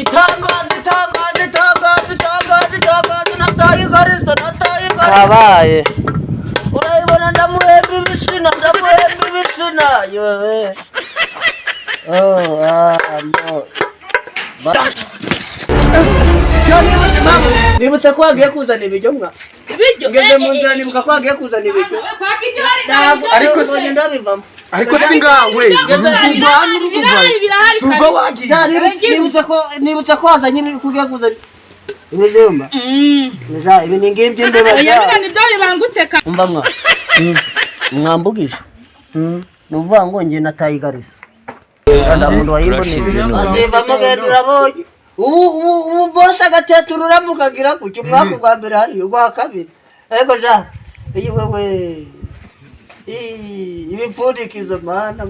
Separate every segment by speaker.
Speaker 1: itangazo nataye Garissa
Speaker 2: kabaye
Speaker 1: urayibona ndamuhemba ibisina yewe nibutse ko wagiye kuzana ibiryo mwa ngeze mu nzira nibuka ko wagiye kuzana ibiryo
Speaker 3: ariko singawe suva wagiye
Speaker 1: nibutse ko wazanye kugiye kuzana ibijumba ibi ni ngibyo
Speaker 4: nibyo bibangutse ka
Speaker 1: umva mwa mwambugije nuvuga ngo nge nataye Garissa ndamuntu wayimboneye azivamo genda urabonye ubu bose agatetura uramukagira kucyo umwaka bwa mbere hari ugwa kabiri ariko ja iyi wewe ibipfundikizo mana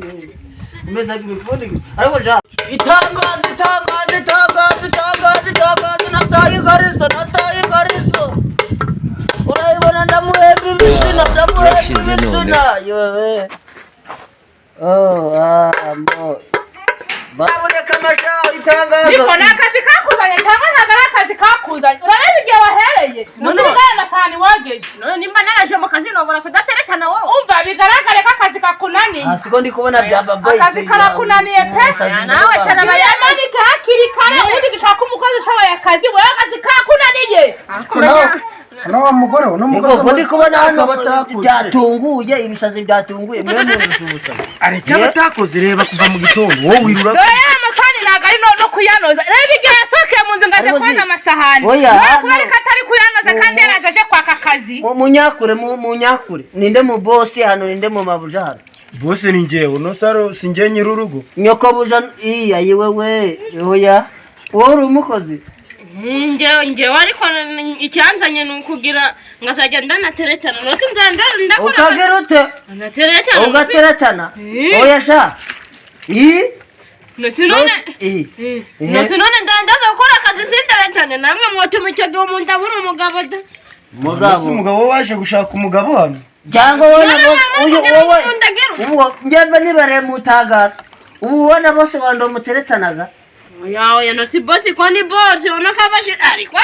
Speaker 1: umeze nk'ibipfundikizo ariko ja itangazo nataye Garissa urayibona ndamuhemba ibisina yewe baboneka amashaho itangazo
Speaker 4: niko nakazi kakuzanye cyangwa ntago ari akazi kakuzanye urareba igihe wahereye nusigaye amasahani wogeje
Speaker 5: none nimba naraje mu kazi nobora kudaterekana wowe
Speaker 4: umva bigaragare ko akazi kakunaniye
Speaker 1: siko ndi kubona byamba boy
Speaker 4: akazi karakunaniye pe
Speaker 5: nawe shana
Speaker 4: bayamanike hakiri kare ubundi gishaka umukozi ushoboye akazi wewe akazi kakunaniye
Speaker 3: nawe mugore
Speaker 1: niko ndi kubona hano byatunguye ibisazi byatunguye mwe muzutsa
Speaker 3: ariko batakoze reba kuva mu gitondo wowe wirura
Speaker 4: amasahani ntago ari no kuyanoza reba igihe yasohokeye mu nzu ngaje kwana amasahani kubera ko atari kuyanoza kandi yaraje kwaka akazi
Speaker 1: munyakure ninde mu boss hano ninde mu mabuja hano
Speaker 3: boss ni njewe no saro sinje nyirurugo
Speaker 1: nyoko buja iya yewe oya wowe uri umukozi
Speaker 5: ngewe ariko icyanzanye nukugira ngazajya ndanateretana no sinzanda ndakora
Speaker 1: ukagira ute
Speaker 5: nateretana
Speaker 1: ugateretana oya sha
Speaker 5: no sinone ndandaza gukora akazi sindaretane namwe mwotuma icyo gihe umuntu abura umugabo da
Speaker 3: umugabo waje gushaka umugabo hano
Speaker 1: cyangwa wowe njyembe nibare mutagaza ubu ubona bose bandi muteretanaga
Speaker 5: oya no si boss ko ni boss unoka bashi ariko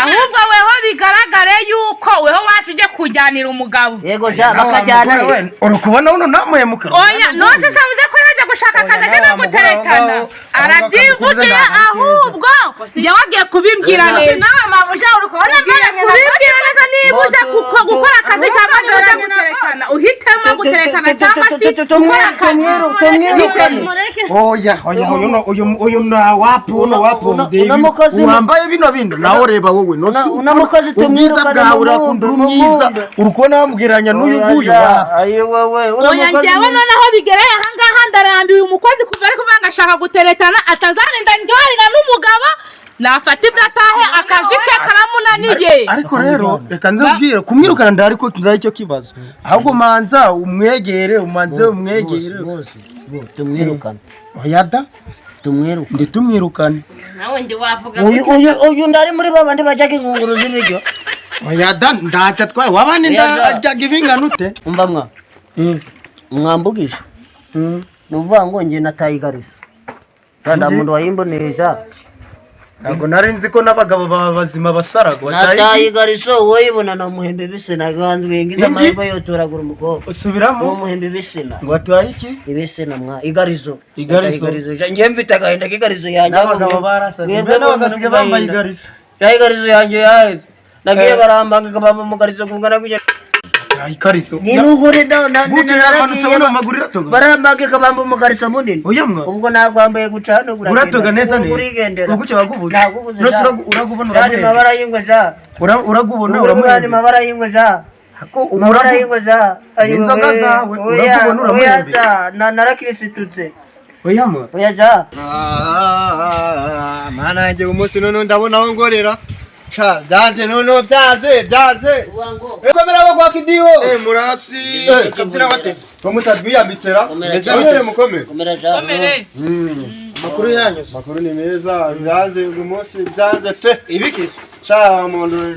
Speaker 4: ahubwo weho bigaragare yuko weho washije kujyanira umugabo
Speaker 1: yego ja bakajyana
Speaker 3: uri kubona uno namuye mukara
Speaker 4: oya no se sabuze ko yaje gushaka akazi aje namuterekana arabyivugiye ahubwo njye wagiye kubimbwira neza
Speaker 5: nawe mabusha uri kubona
Speaker 4: kubimbwira neza niba uje gukora akazi cyangwa niba uje guterekana uhitemo guterekana cyangwa si gukora akazi
Speaker 3: oya uyu na wapu wambaye bino bindi nawe reba wowe
Speaker 1: unamukozi tumwirukana
Speaker 3: mwiza urukona bamubwiranya n'uyu nguyu
Speaker 4: oya njyewe noneho bigereye ahangaha ndarambiwe umukozi kuva ari kuvuga ngo ashaka guteretana atazarinda njyorira n'umugabo nafata ibyo atahe akazi ke karamunaniye
Speaker 3: ariko rero reka nzabwire kumwirukana ndari ko tunzaye cyo kibazo ahubwo manza umwegere
Speaker 1: tumwirukana
Speaker 3: oya da tumwirukane
Speaker 5: nawe ndi wavuga
Speaker 1: uyu ndari muri babandi bajyaga inkunguru z'ibiryo
Speaker 3: oya da ndaca twaye wabane ndajyaga ibingana ute
Speaker 1: umva mwa mwambugije nuvuga ngo nge nataye Garissa kandi muntu wayimboneja
Speaker 3: ntabwo nari nzi ko n'abagabo bazima basarago
Speaker 1: nataye Garissa wowe ibona na muhembe bisina ganzwe ngize amahembe yotoragura umukobwa
Speaker 3: usubiramo
Speaker 1: uwo muhembe bisina
Speaker 3: ngo atwaye iki
Speaker 1: ibisina mwa Igarizo
Speaker 3: ngiye
Speaker 1: mfite agahinda k'Igarizo yanjye
Speaker 3: n'abagabo barasaze n'abagasiga bambaye Igarizo
Speaker 1: Igarizo yanjye yaheze nagiye barambanga kabamba mu Garizo kungana kugera
Speaker 3: Igarizo
Speaker 1: ni nugure barambage kabamba mu Garizo munini ubwo nakwambaye gucana
Speaker 3: uratoga neza neza ugucyo baguvuze uragubona
Speaker 1: urabona mabara y'ingwe ja
Speaker 3: uragubona
Speaker 1: uramurani mabara y'ingwe ja
Speaker 3: ko umara y'ingwe
Speaker 1: ja
Speaker 3: inzoga zawe uragubona uramurembe
Speaker 1: narakirisitutse
Speaker 3: oya
Speaker 1: ja
Speaker 3: mana nge umunsi none ndabona aho ngorera cha byanze none byanze komera abo kwa kidiho murasi kabyira bate bamutadwiyambitsera meze mukome
Speaker 1: komera ja
Speaker 3: Makuru yanyu. Makuru ni meza. Byanze uyu munsi byanze pe. Ibikisi. Sha muntu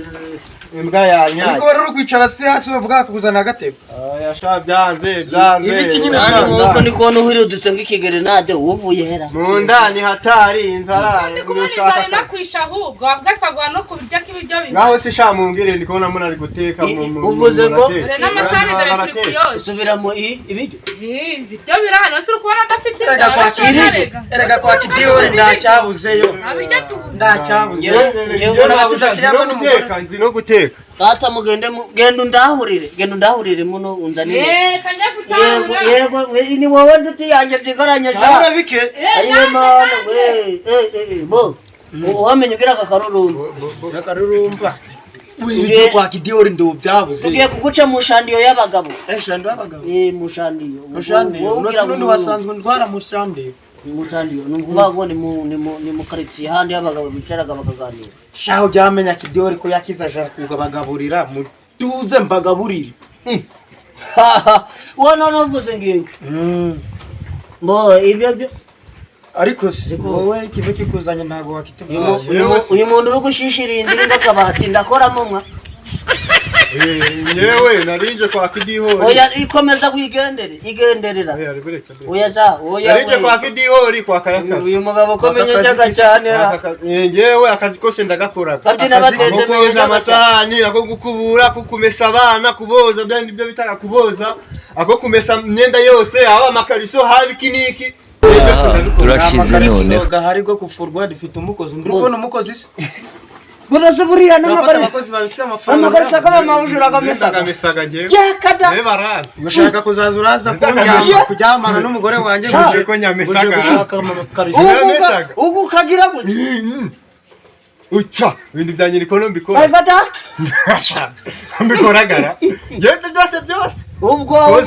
Speaker 3: imbwa yanyaye.
Speaker 6: Niko rero kwicara hasi bavuga kuguzana agatebo.
Speaker 3: Yasha byanze.
Speaker 1: Ibiki nyine nuko ni kubona uhiri udusanga ikigerenade uvuye hera.
Speaker 3: Mu ndani hatari inzara.
Speaker 4: Ndi kubona inzara inakwisha ahubwo avuga twagwa no kubirya k'ibiryo bimwe.
Speaker 3: Naho si sha mumbwire ndi kubona muna ari guteka mu
Speaker 1: uvuze ngo
Speaker 4: n'amasahani dore turi yose.
Speaker 1: Usubira mu ibiryo.
Speaker 4: Ibiryo birahano ese ukubona adafite inzara.
Speaker 6: Erega kwa Kidiyo ndacyabuzeyo.
Speaker 4: Abijya tubuze.
Speaker 6: Ndacyabuze.
Speaker 3: Yewe n'abatudakira nzi no guteka.
Speaker 1: Tata mugende genda undahurire muno unzanire.
Speaker 4: Kajya gutahura.
Speaker 1: Yego ni wowe nduti yanjye zigaranya sha.
Speaker 6: Ahora bike.
Speaker 1: Ayo mana bo. Wamenye ugira akakarurumba.
Speaker 6: Sakarurumba. Ibyo kwa Kidiyo ndo byabuze.
Speaker 1: Tugiye kuguca mu shandiyo y'abagabo.
Speaker 6: Shando y'abagabo.
Speaker 1: Mu shandiyo.
Speaker 6: Uno wasanzwe ndwara mu shandiyo.
Speaker 1: Mushandiyo nuvuga ngo ni mu karitsiye handi y'abagabo bicaraga bakaganira.
Speaker 6: Shaho byamenya Kidiyo ko yakiza aja kugabagaburira mutuze mbagaburire.
Speaker 1: Wana navuze ngingo. Bo ibyo byo
Speaker 6: Ariko si wowe kibe kikuzanye ntago wakitubwira.
Speaker 1: Uyu muntu uri gushishira indiri ngakabati ndakoramo mwa.
Speaker 3: Yewe narinje kwa Kidiyo.
Speaker 1: Oya ikomeza igenderera. Oya za oya.
Speaker 3: Narinje kwa Kidiyo kwa kayaka.
Speaker 1: Uyu mugabo komenye cyaga cyane.
Speaker 3: Yewe akazi kose ndagakora.
Speaker 1: Kandi nabateze
Speaker 3: koza amasahani, ako gukubura, kukumesa abana, kuboza byandi byo bitaka kuboza, ako kumesa imyenda yose, aba amakariso habi kiniki.
Speaker 2: Turashize none.
Speaker 6: Gahari go kufurwa dufite umukozi. Ndubona umukozi se.
Speaker 1: Guraza buriya n'amagara.
Speaker 6: Abakozi babise amafaranga.
Speaker 1: Amagara sakaba mawujura kamesaga
Speaker 3: ngewe.
Speaker 1: Yakada.
Speaker 3: Ne baranzi.
Speaker 6: Bashaka kuzaza uraza kujyamana n'umugore wanjye
Speaker 3: guje ko nyamesaga.
Speaker 1: Ugu kagira gute.
Speaker 3: Ucha, ibintu byanjye nikono mbikora.
Speaker 1: Agada.
Speaker 3: Mbikoragara. Ngende byose. Ubwo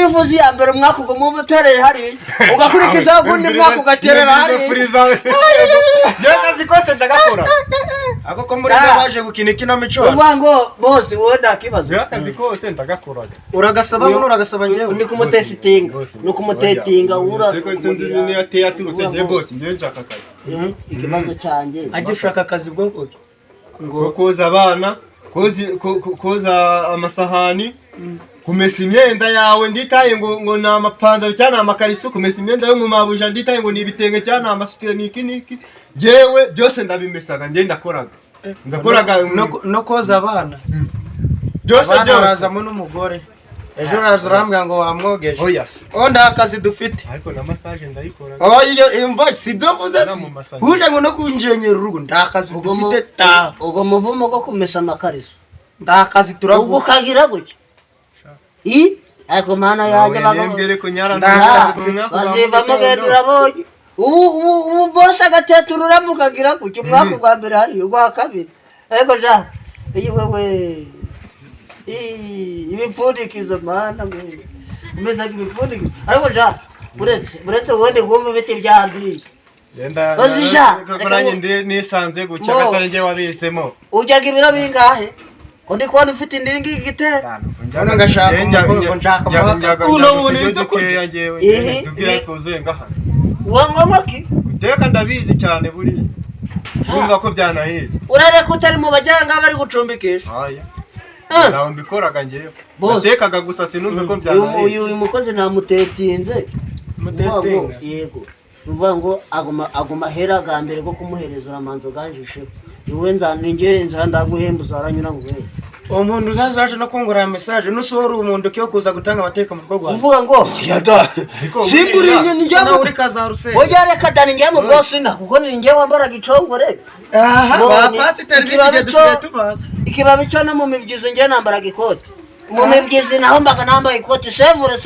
Speaker 1: yufuzi yambere umwaka ugo mu butereye hari ugakurikiza gundi mwaka ugaterera hari.
Speaker 3: Ngende zikose ndagakora.
Speaker 6: Ako ko muri baje gukina ikinamico.
Speaker 1: Ubango bose wowe ndakibazo.
Speaker 3: Akazi kose ndagakoraga.
Speaker 6: Uragasaba muno uragasaba ngewe.
Speaker 1: Ndi kumutestinga. No kumutetinga ura.
Speaker 3: Seko sinzi ni ate yaturutse nge boss nge nshaka akazi.
Speaker 1: Ikibazo cyanjye.
Speaker 6: Agishaka akazi bwo
Speaker 3: ngo koza abana, koza amasahani, kumesa imyenda yawe nditaye ngo na amapandaro cyane amakariso, kumesa imyenda yo mu mabuja nditaye ngo ni ibitenge cyane amasutiye niki jewe byose ndabimesaga nge ndakoraga
Speaker 6: no koza abana.
Speaker 3: Byose
Speaker 6: arazamo n'umugore. Ejo razurambwa ngo wamwogeje.
Speaker 3: Oh yes.
Speaker 6: Onda akazi dufite.
Speaker 3: Ariko na massage ndayikora.
Speaker 6: Iyo imva sibyo mvuze si. Uje ngo no kunjenyera urugo ndakazi dufite ta.
Speaker 1: Ugo muvumo ko kumesa amakariso.
Speaker 6: Ndakazi turavuga.
Speaker 1: Ugo kagira gutya. Ariko mana yaje
Speaker 3: bagambere ko nyara
Speaker 1: baziva mugendura boye. Ubu boss agateturura mukagira gutya umwaka gwa mbere hari ugwa kabiri. Ariko ja iyi wewe ibipfundikizo mana mwe umeze nk'ibipfundikizo ariko ja buretse wende gumva biti byandi bazisha
Speaker 3: koranye ndi nisanze gucya gatare nge wabisemo
Speaker 1: ujyaga ibiro bingahe ko ndi kubona ufite indiri ngigitera
Speaker 6: njana ngashaka ngo nshaka
Speaker 3: uno unitse kurya ngewe tubwire kuzenga hano
Speaker 1: wangwa ki
Speaker 3: uteka ndabizi cyane buri kumva ko byanahiye
Speaker 1: urareka utari mu bajyanga bari gucumbikisha
Speaker 3: nawe mbikoraga ngewe natekaga gusa sinumve ko byanahiye
Speaker 1: uyu mukozi namutetinze yego uvuga ngo aguma hera ga mbere ko kumuhereza uramanzo ganjishe iwe nzanije nzandaguhemba uzaranyura ngo we
Speaker 6: umuntu uzazaje no kungura message nusora umuntu cyo kuza gutanga amateka mu rwego
Speaker 1: uvuga ngo yada simburi njye
Speaker 6: nawe uri kazaruse
Speaker 1: oya reka dani njye mu boss na kuko ni njye wambara gicongore
Speaker 6: ba pasiteri b'ibyo dusiye tubaza
Speaker 1: ikibabi cyo no mu mibyizo njye nambara gikote mu mibyizi naho mbaga nambaye ikoti sevure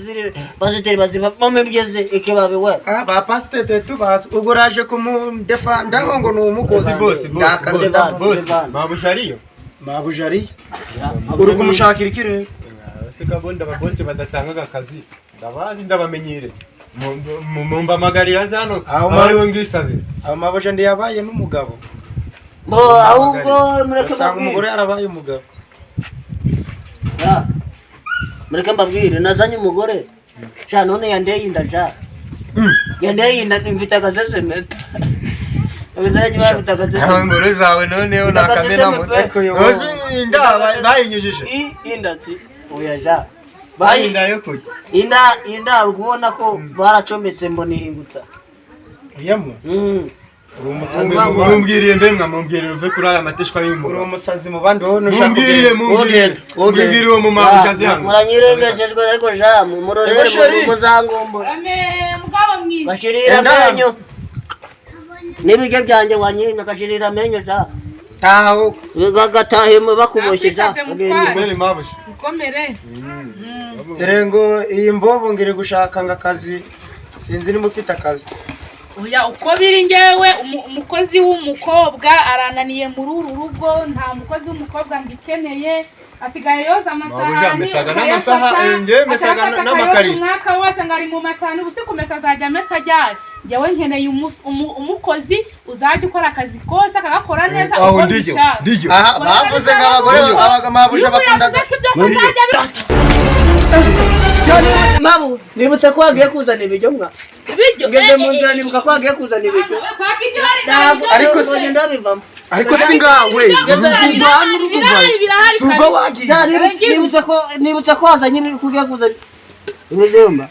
Speaker 1: ziri pasiteri baziba mu mibyizi ikibabi we
Speaker 6: ba pasiteri tubaza uguraje kumudefanda ngo ni umukozi
Speaker 3: boss
Speaker 6: ndakaze
Speaker 3: boss mabujariyo
Speaker 6: uri kumushakira ikirere
Speaker 3: sikabonda ababosi badatangaga akazi ndabazi ndabamenyire mumba magarira zano ariwe ngisabe
Speaker 6: abo maboje ndi yabaye n'umugabo
Speaker 1: bo ahubwo mureke
Speaker 6: umugore yarabaye umugabo
Speaker 1: mureke mbabwire nazanye umugore Sha none yandeye inda ja. Yandeye inda mfite agasesemeta. Abizaranye bafite agasesemeta.
Speaker 3: Aho ngoro zawe noneho nakamena muteko yo. Ozi inda bayinyujije.
Speaker 1: Inda ati oya ja.
Speaker 3: Bayinda yo kujya.
Speaker 1: Inda ubona ko baracometse mbona ihingutsa.
Speaker 3: Yamwe. Umusazi mumbwiriye mbenga mumbwiriye uve kuri aya mateshwa y'umugore. Uri umusazi mu bandi wowe nushaka mumbwiriye uwo mu mabujazi hano.
Speaker 1: Muranyirengejejwe ariko ja murorere muzangombo.
Speaker 4: Mugabo mwiza.
Speaker 1: Bashirira amenyo. Nibige byanjye wanyina kashirira amenyo ja.
Speaker 6: Taho
Speaker 1: gatahe bakuboshye ja.
Speaker 3: Mbere mabushe.
Speaker 4: Ukomere.
Speaker 6: Terengo iyi mbobo ngire gushaka ngakazi sinzi niba ufite akazi.
Speaker 4: Oya uko biri ngewe umukozi w'umukobwa arananiye muri uru rugo nta mukozi w'umukobwa ngikeneye asigaye yoza amasahani
Speaker 3: mesaga n'amakariso
Speaker 4: umwaka wose ngari mu masahani ubusi kumesa azajya mesa ajyaye ngewe nkeneye umukozi uzajya ukora akazi kose akagakora neza uko bishaka.
Speaker 6: Aha bavuze ngabagore abagamabuja bakunda
Speaker 1: Mabu nibutse ko wagiye kuzana ibiryo mwa.
Speaker 4: Ibiryo
Speaker 1: ngeze mu nzira nibuka ko wagiye kuzana ibiryo.
Speaker 6: ariko
Speaker 1: si ndabivamo.
Speaker 6: Ariko singawe
Speaker 1: ngeze ndanu rukuvaye.
Speaker 6: Suva wagiye
Speaker 1: nibutse ko wazanye kugiye kuzana ibijumba.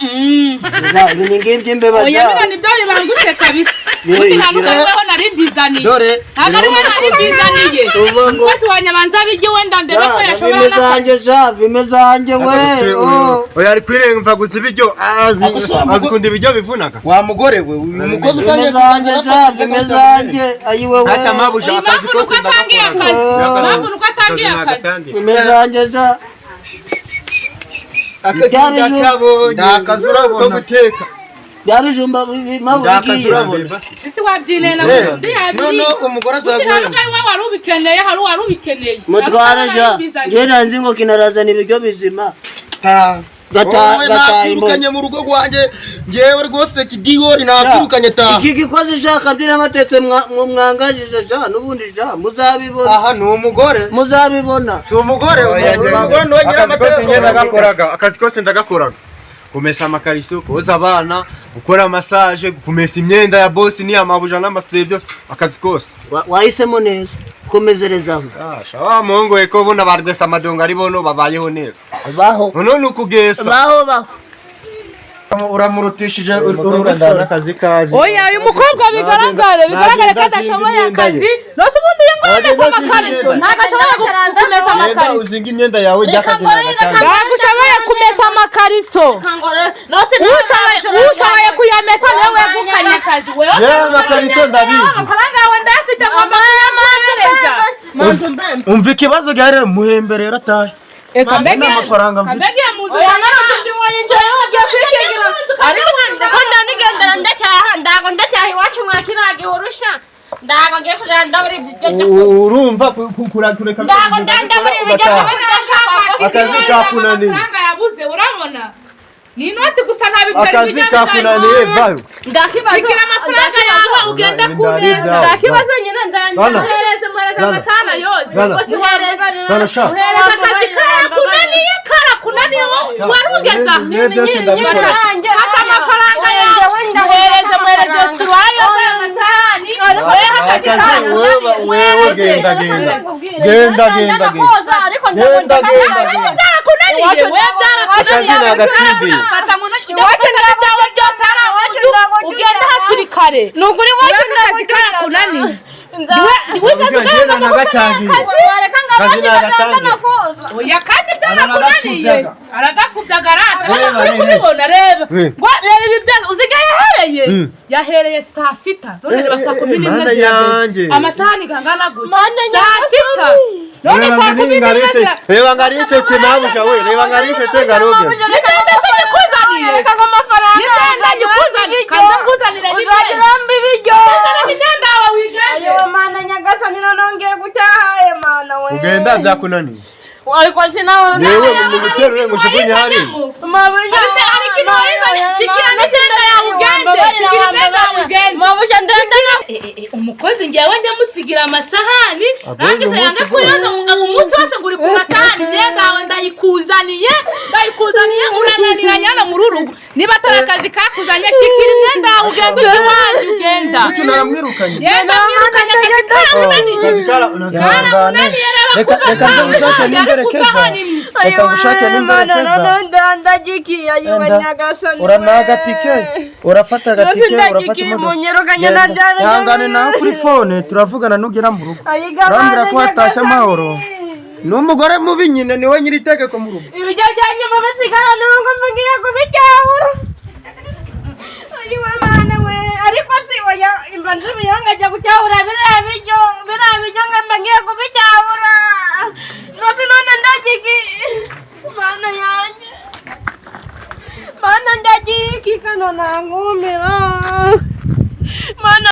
Speaker 1: Ibi ni ngibyo imbeba ja.
Speaker 4: Oya bino nibyo bibangutse kabisa. Uti ntanukaho nari bizaniye.
Speaker 1: Dore
Speaker 4: ntabwo ari nari bizaniye. Uko wanyabanza bijye wenda ndebe ko yashobora
Speaker 1: bimezanje ja bimezanje we.
Speaker 3: Oya ari kwiremva guza ibiryo azikunda ibiryo bivunaga.
Speaker 6: Wa mugore we uyu mukozi
Speaker 1: bimezanje ja bimezanje ayiwe we.
Speaker 3: Hata mabuja akazi kose
Speaker 4: ndatangiye akazi. Ntabwo nuko atangiye akazi.
Speaker 1: Bimezanje ja.
Speaker 3: Ndakazura ko guteka
Speaker 1: byabijumba mabu bigiye.
Speaker 4: Sisi wabyinena
Speaker 6: none umugore azagura.
Speaker 4: Wari ubikeneye hari wari ubikeneye.
Speaker 1: Mutwara ja ngera nzi ngo kinarazana ibiryo bizima.
Speaker 6: Nakwirukanye mu rugo rwanjye ngewe rwose kidiwori nakwirukanye ta.
Speaker 1: Iki gikoze shaka byina matetse mwangajije ja nubundi ja muzabibona.
Speaker 6: Aha ni umugore
Speaker 1: muzabibona.
Speaker 6: Si umugore umugore no ngira
Speaker 3: amateka. Akazi kose ndagakoraga. Kumesa amakariso, koza abana, gukora massage, kumesa imyenda ya boss ni amabuja n'amasiteri byose akazi kose.
Speaker 1: Wahisemo neza komezerezaho.
Speaker 3: Shawa mongo eko bona bardesa amadongo ari bono babayeho neza.
Speaker 1: Baho.
Speaker 3: None ukugesa.
Speaker 1: Baho.
Speaker 6: Uramurutishije ururusana
Speaker 3: akazi kaje.
Speaker 4: Oya uyu mukobwa bigaragara ko adashoboye akazi. Nose ubundi yangomeza amakariso ntabashoboye kumesa amakariso.
Speaker 3: Uzinga imyenda yawe
Speaker 4: ryakazi. Ntabashoboye kumesa amakariso. Nose ushoboye kuyamesa nawe wegukanye akazi.
Speaker 3: Wewe amakariso ndabizi.
Speaker 4: Amafaranga yawe ndafite mu magereza.
Speaker 6: Umva ikibazo gare muhemberera tahe.
Speaker 4: Eka mbege
Speaker 6: amafaranga mfite.
Speaker 4: Mbege muzo ndi wayinjira ugiye kwikigira.
Speaker 5: Ariko ndakunda nigendera ndacyaha ndago ndacyaha iwacu mwakirage urusha. Ndago ngiye kugenda muri ibyo.
Speaker 3: Urumva kureka.
Speaker 5: Ndago ndanda muri ibyo.
Speaker 3: Akazi kakunaniye.
Speaker 4: Amafaranga yabuze urabona. Ni inoti gusa ntabikora
Speaker 3: akazi kakunaniye vayo.
Speaker 4: Ndakibaza amafaranga yawe ugenda kuneza. Ndakibazo nyine ndanyohereze amasana yose. Muhereza akazi kakunaniye karakunaniye warugeza. Hata amafaranga yawe muhereze stuwayo amasani.
Speaker 3: Wewe genda.
Speaker 4: Ugenda hakiri kare nuguri wacu akazi karakunaniye oya kandi byarakunaniye aragafubyaga arata kubibona reba ngo reba ibi byose uzigaye yahereye saa sita none reba saa 11 amasahani gangana gute saa sita none saa 11
Speaker 3: reba ngarisetse mabusha we reba ngarisetse ngaroge
Speaker 5: Reka ngo amafaranga uzagirambi ibiryo ayo mana nyagasani nonongeye gutaha mana we
Speaker 3: ugenda byakunaniye
Speaker 5: ariko sinabona
Speaker 3: yewe mu biterure ngo jugunya hari
Speaker 5: mabusha ari kinoiza shikira n'isenda ya ugende mabusha ndenda
Speaker 4: umukozi ngewe njya musigira amasahani rangiza yanga kuyoza umunsi wose nguri ku masahani ndengawe ndayikuzaniye urananiranya no mu rurugo niba atari akazi kakuzanye shikira imyenda yawe ugenda ujya iwanjye ugenda
Speaker 6: Kuki namwirukanye?
Speaker 4: yenda mwirukanye akazi karamunaniye
Speaker 6: Reka ngushake n'imberekeza. Reka ngushake n'imberekeza.
Speaker 5: Ndagikiye ayiwe nyagasani.
Speaker 6: Uranaga tike. Urafata agatike, urafata imodoka. Ihangane nawe kuri phone turavugana nugera mu rugo. Urambwira ko watashye amahoro. N'umugore mubi nyine niwe nyiri itegeko mu rugo.
Speaker 5: Ibijya byanye mu basigara n'uko mbigiye kubicyahura. Ayiwe mana we ariko si oya imbanzu biyanga jya gucyahura biriya bijyo ngamba ngiye kubicyahura. Nose none ndagiki. Mana yanjye. Mana ndagiki kana nangumira. Mana